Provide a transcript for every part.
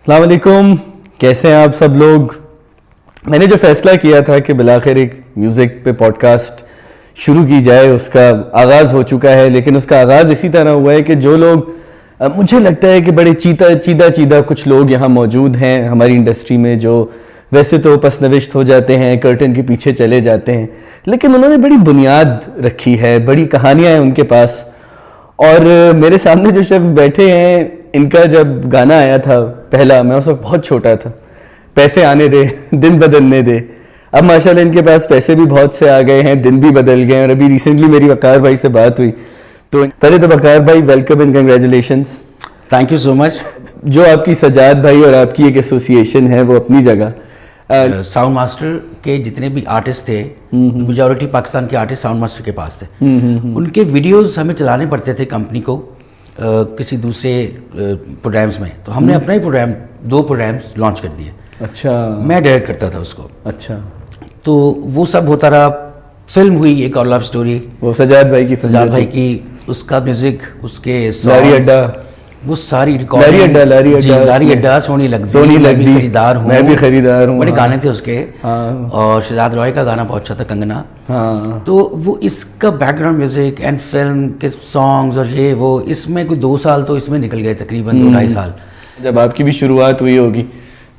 السلام علیکم، کیسے ہیں آپ سب لوگ؟ میں نے جو فیصلہ کیا تھا کہ بالآخر ایک میوزک پہ پوڈ کاسٹ شروع کی جائے، اس کا آغاز ہو چکا ہے، لیکن اس کا آغاز اسی طرح ہوا ہے کہ جو لوگ مجھے لگتا ہے کہ بڑے چیدہ کچھ لوگ یہاں موجود ہیں ہماری انڈسٹری میں، جو ویسے تو پس نوشت ہو جاتے ہیں، کرٹن کے پیچھے چلے جاتے ہیں، لیکن انہوں نے بڑی بنیاد رکھی ہے، بڑی کہانیاں ہیں ان کے پاس. اور میرے سامنے جو شخص بیٹھے ہیں، ان کا جب گانا آیا تھا پہلا، میں اس وقت بہت چھوٹا تھا. پیسے آنے دے، دن بدلنے دے. اب ماشاءاللہ ان کے پاس پیسے بھی بہت سے آ گئے ہیں، دن بھی بدل گئے ہیں. اور ابھی ریسنٹلی میری وقار بھائی سے بات ہوئی، تو پہلے تو وقار بھائی welcome and congratulations. Thank you so much. جو آپ کی سجاد بھائی اور آپ کی ایک ایسوسیشن ہے وہ اپنی جگہ. ساؤنڈ ماسٹر کے جتنے بھی آرٹسٹ تھے، میجورٹی پاکستان کے آرٹسٹ ساؤنڈ ماسٹر کے پاس تھے. ان کے ویڈیوز ہمیں چلانے پڑتے تھے کمپنی کو کسی دوسرے پروگرامز میں، تو ہم نے اپنا ہی پروگرام 2 پروگرامز لانچ کر دیے. اچھا. میں ڈائریکٹ کرتا تھا اس کو. اچھا. تو وہ سب ہوتا رہا. فلم ہوئی ایک اور لو اسٹوری، وہ سجاد بھائی کی، سجاد بھائی کی، اس کا میوزک، اس کے لاری اڈا، وہ ساری ریکارڈنگ، لاری اڈا، سونی لگزی، میں بھی خریدار ہوں، میں بھی خریدار ہوں. بڑے گانے تھے اس کے. اور شہزاد رائے کا گانا بہت اچھا تھا، کنگنا. تو وہ اس کا back ground music and film کے سانگز اور یہ وہ، اس میں کوئی 2 سال تو اس میں نکل گئے، تقریباً 2-2.5 سال. جب آپ کی بھی شروعات ہوئی ہوگی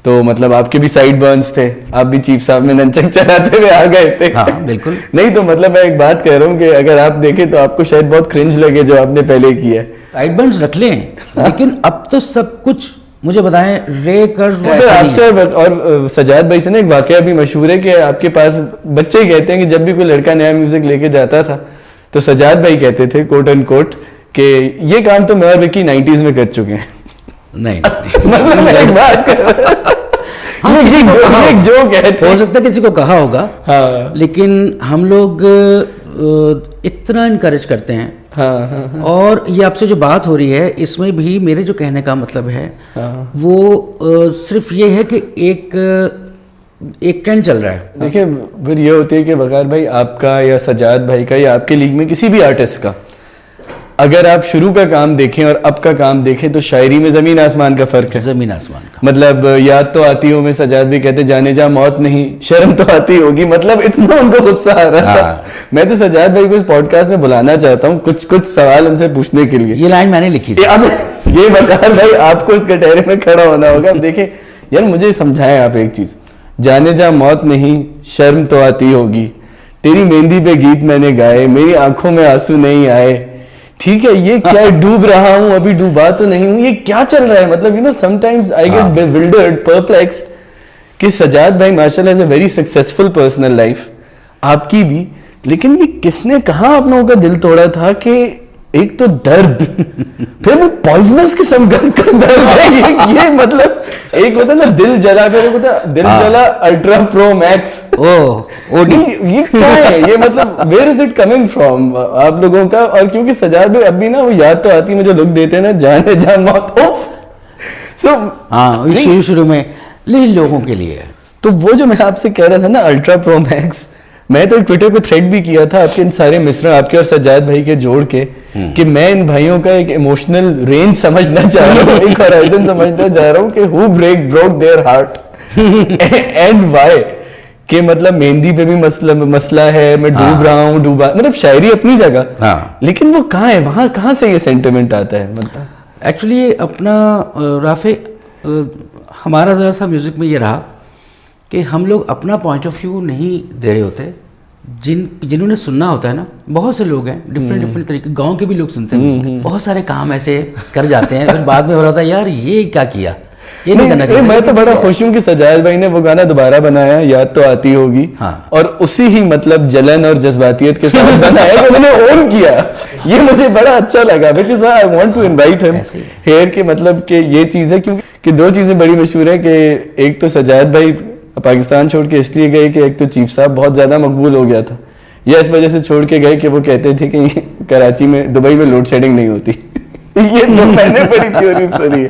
تو مطلب آپ کے بھی سائڈ برنز تھے، آپ بھی چیف صاحب میں ننچک چلاتے ہوئے آ گئے تھے. ہاں بالکل. نہیں تو مطلب میں ایک بات کہہ رہا ہوں کہ اگر آپ دیکھیں تو آپ کو شاید بہت کرنج لگے جو آپ نے پہلے کیا ہے. سائڈ برنز رکھ لیں، لیکن اب تو سب کچھ مجھے بتائیں رے کرز. آپ سے اور سجاد بھائی سے نا ایک واقعہ بھی مشہور ہے کہ آپ کے پاس بچے کہتے ہیں کہ جب بھی کوئی لڑکا نیا میوزک لے کے جاتا تھا تو سجاد بھائی کہتے تھے کوٹ اینڈ کوٹ کہ یہ کام تو میں اور وکی 90s میں کر چکے ہیں. نہیں مطلب میں ایک بات کر رہا ہو سکتا ہے کسی کو کہا ہوگا، لیکن ہم لوگ اتنا انکریج کرتے ہیں. اور یہ آپ سے جو بات ہو رہی ہے اس میں بھی میرے جو کہنے کا مطلب ہے وہ صرف یہ ہے کہ ایک ٹرینڈ چل رہا ہے. دیکھیں پھر یہ ہوتی ہے کہ وقار بھائی آپ کا یا سجاد بھائی کا یا آپ کے لیگ میں کسی بھی آرٹسٹ کا اگر آپ شروع کا کام دیکھیں اور اب کا کام دیکھیں تو شاعری میں زمین آسمان کا فرق ہے. زمین آسمان کا مطلب یاد تو آتی ہوں میں سجاد بھی کہتے جانے جا موت نہیں، شرم تو آتی ہوگی. مطلب اتنا ان کو غصہ آ رہا تھا. میں تو سجاد بھائی کو اس پوڈ کاسٹ میں بلانا چاہتا ہوں کچھ سوال ان سے پوچھنے کے لیے. یہ لائن میں نے لکھی تھی. اب یہ وقار بھائی آپ کو اس کٹہرے میں کھڑا ہونا ہوگا. اب دیکھیں یار مجھے سمجھائیں آپ ایک چیز، جانے جا موت نہیں، شرم تو آتی ہوگی، تیری مہندی پہ گیت میں نے گائے، میری آنکھوں میں آنسو نہیں آئے. ٹھیک ہے، یہ کیا ڈوب رہا ہوں ابھی ڈوبا تو نہیں ہوں، یہ کیا چل رہا ہے؟ مطلب sometimes I get bewildered, perplexed کہ سجاد بھائی ماشاءاللہ is a very successful personal life آپ کی بھی، لیکن یہ کس نے کہاں آپ لوگوں کا دل توڑا تھا کہ ایک تو درد پھر وہ پوائزنس قسم کا درد ہے. یہ مطلب ایک ہوتا ہے نا دل جلا، پھر ہوتا ہے دل جلا الٹرا پرو میکس. یہ کیا ہے؟ یہ مطلب where is it coming from آپ لوگوں کا؟ اور کیونکہ سجاد بھائی اب بھی نا وہ یاد تو آتی مجھے لوگ دیتے ہیں نا جانے جا موت. شروع میں لوگوں کے لیے. تو وہ جو میں آپ سے کہہ رہا تھا نا الٹرا پرو میکس، میں تو ٹویٹر پہ تھریڈ بھی کیا تھا آپ کے ان سارے مصرع آپ کے اور سجاد بھائی کے جوڑ کے کہ میں ان بھائیوں کا ایک ایموشنل رینج سمجھنا چاہ رہا ہوں، ایک ہورائزن سمجھنا چاہ رہا ہوں کہ who broke their heart and why. کہ مطلب مہندی پہ بھی مسئلہ ہے، میں ڈوب رہا ہوں، ڈوبا، مطلب شاعری اپنی جگہ، لیکن وہ کہاں ہے، وہاں کہاں سے یہ سینٹیمنٹ آتا ہے؟ مطلب ایکچولی اپنا رافع ہمارا ذرا سا میوزک میں یہ رہا کہ ہم لوگ اپنا پوائنٹ آف ویو نہیں دے رہے ہوتے. جنہوں نے سننا ہوتا ہے نا، بہت سے لوگ ہیں ڈفرینٹ طریقے، گاؤں کے بھی لوگ سنتے ہیں، بہت سارے کام ایسے کر جاتے ہیں، پھر بعد میں ہو رہا ہوتا ہے یار یہ کیا کیا، یہ نہیں کرنا چاہیے. میں تو بڑا خوش ہوں کہ سجاد بھائی نے وہ گانا دوبارہ بنایا، یاد تو آتی ہوگی، اور اسی ہی مطلب جلن اور جذباتیت کے ساتھ بنایا کہ انہوں نے اون کیا. یہ مجھے بڑا اچھا لگا، which is why I want to invite him here. کہ مطلب کہ یہ چیز ہے کیونکہ 2 چیزیں بڑی مشہور ہیں کہ ایک تو سجاد بھائی پاکستان چھوڑ کے اس لیے گئے کہ ایک تو چیف صاحب بہت زیادہ مقبول ہو گیا تھا، یا اس وجہ سے چھوڑ کے گئے کہ وہ کہتے تھے کہ کراچی میں، دبئی میں لوڈ شیڈنگ نہیں ہوتی. یہ تو میں نے بڑی تھیوریز سنی ہے.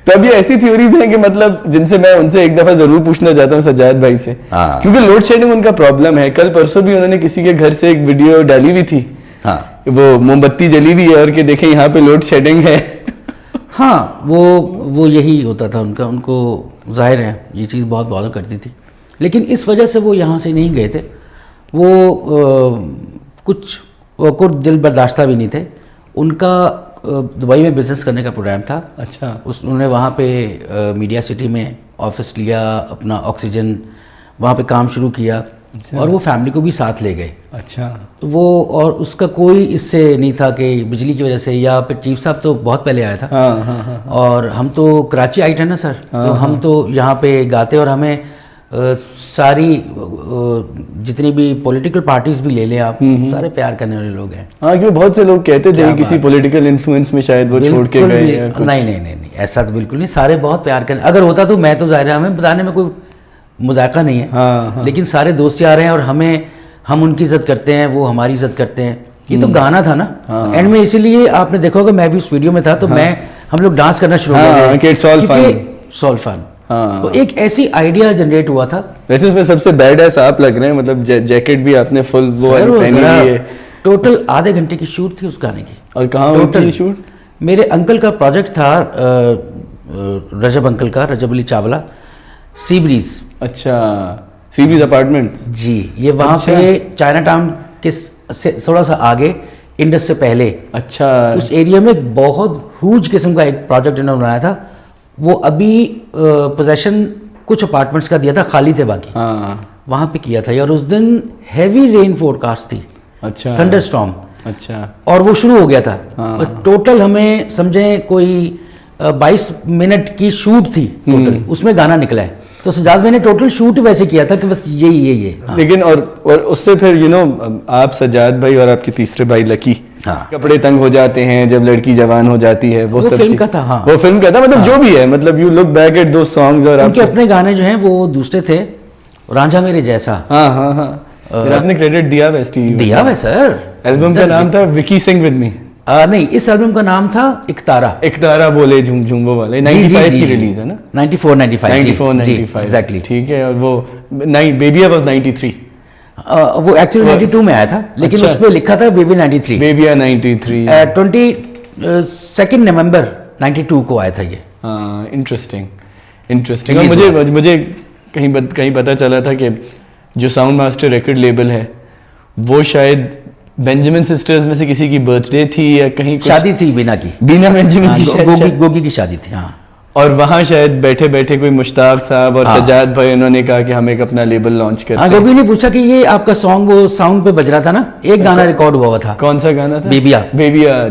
تو اب یہ ایسی تھیوریز ہیں کہ مطلب جن سے میں ان سے ایک دفعہ ضرور پوچھنا چاہتا ہوں سجاد بھائی سے، کیونکہ لوڈ شیڈنگ ان کا پرابلم ہے. کل پرسوں بھی انہوں نے کسی کے گھر سے ایک ویڈیو ڈالی ہوئی تھی، وہ موم بتی جلی ہوئی ہے اور کہ دیکھیں یہاں پہ لوڈ شیڈنگ ہے. ہاں وہ یہی ہوتا تھا ان کا. ان کو ظاہر ہے یہ چیز بہت بادر کرتی تھی, لیکن اس وجہ سے وہ یہاں سے نہیں گئے تھے. وہ کچھ دل برداشتہ بھی نہیں تھے. ان کا دبئی میں بزنس کرنے کا پروگرام تھا. اچھا. انہوں نے وہاں پہ میڈیا سٹی میں آفس لیا اپنا, آکسیجن وہاں پہ کام شروع کیا, اور وہ فیملی کو بھی ساتھ لے گئے. اچھا. وہ اور اس کا کوئی اس سے نہیں تھا کہ بجلی کی وجہ سے, یا پھر چیف صاحب تو بہت پہلے آیا تھا, اور ہم تو کراچی آئے تھے نا سر, تو ہم تو یہاں پہ گاتے, اور ہمیں ساری جتنی بھی پولیٹیکل پارٹیز بھی لے لیں آپ, سارے پیار کرنے والے لوگ ہیں. ہاں, کیونکہ بہت سے لوگ کہتے تھے کسی پولیٹیکل انفلوئنس میں شاید وہ چھوڑ کے گئے. نہیں, ایسا تو بالکل نہیں. سارے بہت پیار کریں. اگر ہوتا تو میں تو ظاہر ہے ہمیں بتانے میں کوئی مذاکرہ نہیں ہے, لیکن سارے دوست یار ہیں, اور ہم ان کی عزت کرتے ہیں, وہ ہماری عزت کرتے ہیں. یہ تو گانا تھا نا اینڈ میں, اسی لیے آپ نے دیکھا ہوگا میں بھی اس ویڈیو میں تھا, تو ہم لوگ ڈانس کرنا شروع ہو گئے. سول فن. تو ایک ایسی آئیڈیا جنریٹ ہوا تھا. ویسے اس میں سب سے بیڈ ایس آپ لگ رہے ہیں, مطلب جیکٹ بھی آپ نے فل وہ پہنی ہوئی ہے. ٹوٹل آدھے گھنٹے کی شوٹ تھی اس گانے کی. اور کہاں ہوئی شوٹ؟ میرے انکل کا پروجیکٹ تھا, رجب انکل کا, رجب علی چاولہ, سی بریز. اچھا, سی بریز اپارٹمنٹ. جی, یہ وہاں پہ چائنا ٹاؤن کے تھوڑا سا آگے, انڈس سے پہلے. اچھا. اس ایریا میں بہت ہیوج قسم کا ایک پروجیکٹ انہوں نے بنایا تھا. وہ ابھی پوزیشن کچھ اپارٹمنٹس کا دیا تھا, خالی تھے باقی, وہاں پہ کیا تھا. اور اس دن ہیوی رین فور کاسٹ تھی. اچھا. Thunder storm. اچھا. اور وہ شروع ہو گیا تھا. ٹوٹل ہمیں سمجھیں کوئی 22 منٹ کی شوٹ تھی ٹوٹل, اس میں گانا نکلا ہے. تو سجاد میں نے ٹوٹل شوٹ ویسے کیا تھا کہ بس یہی. لیکن اور اس سے پھر آپ سجاد بھائی اور آپ کے تیسرے بھائی لکی, کپڑے تنگ ہو جاتے ہیں جب لڑکی جوان ہو جاتی ہے, وہ فلم کا تھا. وہ فلم کا تھا, مطلب جو بھی ہے, مطلب you look back at those songs. اور ان کے اپنے گانے جو ہیں وہ دوسرے تھے, رانجھا میرے جیسا. ہاں, آپ نے کریڈٹ دیا ہے سر. البم کا نام تھا وکی سنگ ود می. نہیں, اس البم کا نام تھا اکتارا بولے جھوم جھوم وہ والے. 95 کی ریلیز ہے نا, 94 ایگزیکٹلی. ٹھیک ہے. اور وہ بیبیا واز 93. وہ ایکچولی 92 میں آیا تھا, لیکن اس پہ لکھا تھا بیبی 93. بیبیا 93. 22 نومبر 92 کو آیا تھا یہ. ہاں, انٹرسٹنگ. مجھے کہیں پتا چلا تھا کہ جو ساؤنڈ ماسٹر ریکارڈ لیبل ہے وہ شاید بینجامن سسٹرز میں سے کسی کی برتھ ڈے تھی, یا کہیں شادی تھی بینا بینجامن کی, گوگی کی شادی تھی. ہاں, اور وہاں شاید بیٹھے کوئی مشتاق صاحب اور سجاد بھائی, انہوں نے کہا کہ ہم ایک اپنا لیبل لانچ کرتے ہیں. گوگی نے پوچھا کہ یہ آپ کا سانگ وہ ساؤنڈ پہ بج رہا تھا نا, ایک گانا ریکارڈ ہوا تھا. کون سا گانا تھا؟ بیبیا.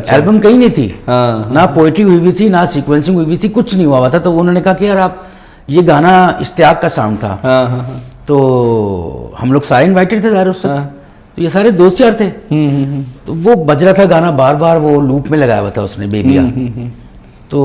البم کہیں نہیں تھی, نہ پوئٹری ہوئی ہوئی تھی, نہ سیکوینسنگ ہوئی ہوئی تھی, کچھ نہیں ہوا تھا. تو انہوں نے کہا کہ یار آپ, یہ گانا اشتیاق کا ساؤنڈ تھا. تو ہم لوگ سارے انوائٹڈ تھے ظاہر اس وقت, تو یہ سارے دوست یار تھے. تو وہ بج رہا تھا گانا بار بار, وہ لوپ میں لگایا ہوا تھا اس نے, بیبیا. تو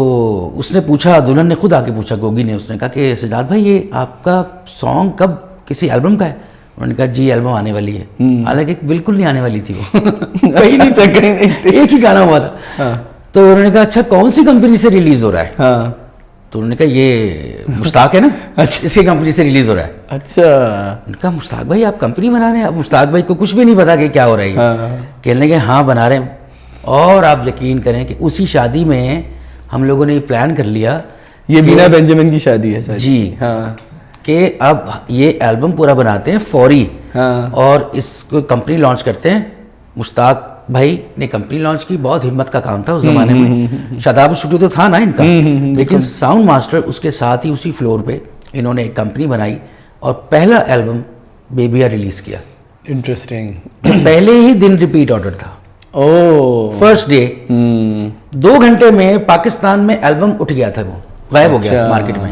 اس نے پوچھا, دلہن نے خود آ کے پوچھا گوگی نے, اس نے کہا کہ سجاد بھائی یہ آپ کا سانگ کب, کسی البم کا ہے؟ انہوں نے کہا جی البم آنے والی ہے. حالانکہ بالکل نہیں آنے والی تھی وہ, کہیں نہیں تھا, ایک ہی گانا ہوا تھا. تو انہوں نے کہا اچھا کون سی کمپنی سے ریلیز ہو رہا ہے؟ تو انہوں نے کہا یہ مشتاق ہے نا, اس کی کمپنی سے ریلیز ہو رہا ہے. اچھا. انہوں نے کہا مشتاق بھائی آپ کمپنی بنا رہے ہیں؟ اب مشتاق بھائی کو کچھ بھی نہیں پتا کہ کیا ہو رہا ہے. کہنے لگے ہاں بنا رہے ہیں. اور آپ یقین کریں کہ اسی شادی میں ہم لوگوں نے پلان کر لیا, یہ بینا بینجامن کی شادی ہے جی, کہ اب یہ البم پورا بناتے ہیں فوری, اور اس کو کمپنی لانچ کرتے ہیں. مشتاق بھائی نے کمپنی لانچ کی, بہت ہمت کا کام تھا اس زمانے میں. شاداب اسٹوڈیو تو تھا نا ان کا, لیکن ساؤنڈ ماسٹر اس کے ساتھ ہی اسی فلور پہ انہوں نے ایک کمپنی بنائی, اور پہلا البم بیبیا ریلیز کیا. انٹرسٹنگ. پہلے ہی دن ریپیٹ آرڈر تھا. فرسٹ ڈے 2 گھنٹے میں پاکستان میں البم اٹھ گیا تھا, وہ غائب ہو گیا مارکیٹ میں,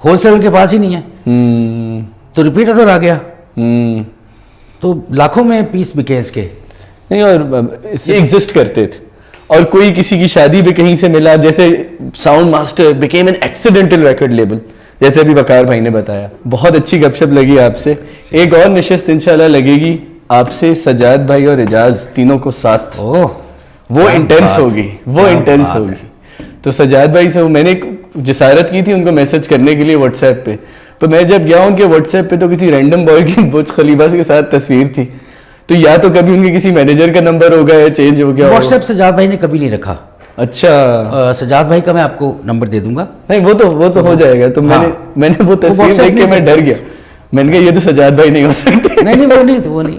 ہول سیل کے پاس ہی نہیں ہے. تو ریپیٹ آرڈر آ گیا, تو لاکھوں میں پیس بکے اس کے. نہیں, اور ایگزسٹ کرتے تھے, اور کوئی کسی کی شادی پہ کہیں سے ملا, جیسے sound master became an accidental record label, جیسے ابھی وقار بھائی نے بتایا. بہت اچھی گپ شپ لگی آپ سے. ایک اور نشست انشاءاللہ لگے گی آپ سے, سجاد بھائی اور اعجاز تینوں کو ساتھ. وہ انٹینس ہوگی, تو سجاد بھائی سے میں نے جسارت کی تھی ان کو میسج کرنے کے لیے واٹس ایپ پہ, تو میں جب گیا ان کے واٹس ایپ پہ تو کسی رینڈم بوائے کی برج خلیفہ کے ساتھ تصویر تھی. تو یا تو کبھی ان کے کسی مینیجر کا نمبر ہوگا یا چینج ہو گیا. واٹس ایپ سجاد بھائی نے کبھی نہیں رکھا. اچھا سجاد بھائی کا میں آپ کو نمبر دے دوں گا. نہیں وہ تو ہو جائے گا. تو میں نے وہ تصویر دیکھ کے میں ڈر گیا, میں نے کہا یہ تو سجاد بھائی نہیں ہو سکتے. نہیں وہ نہیں.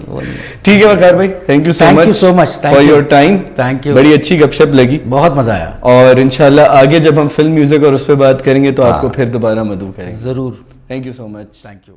ٹھیک ہے وقار بھائی, thank you so much for your time. Thank you, بڑی اچھی گپ شپ لگی, بہت مزہ آیا. اور انشاءاللہ آگے جب ہم فلم میوزک اور اس پہ بات کریں گے تو آپ کو پھر دوبارہ مدعو کریں گے ضرور. Thank you so much. Thank you.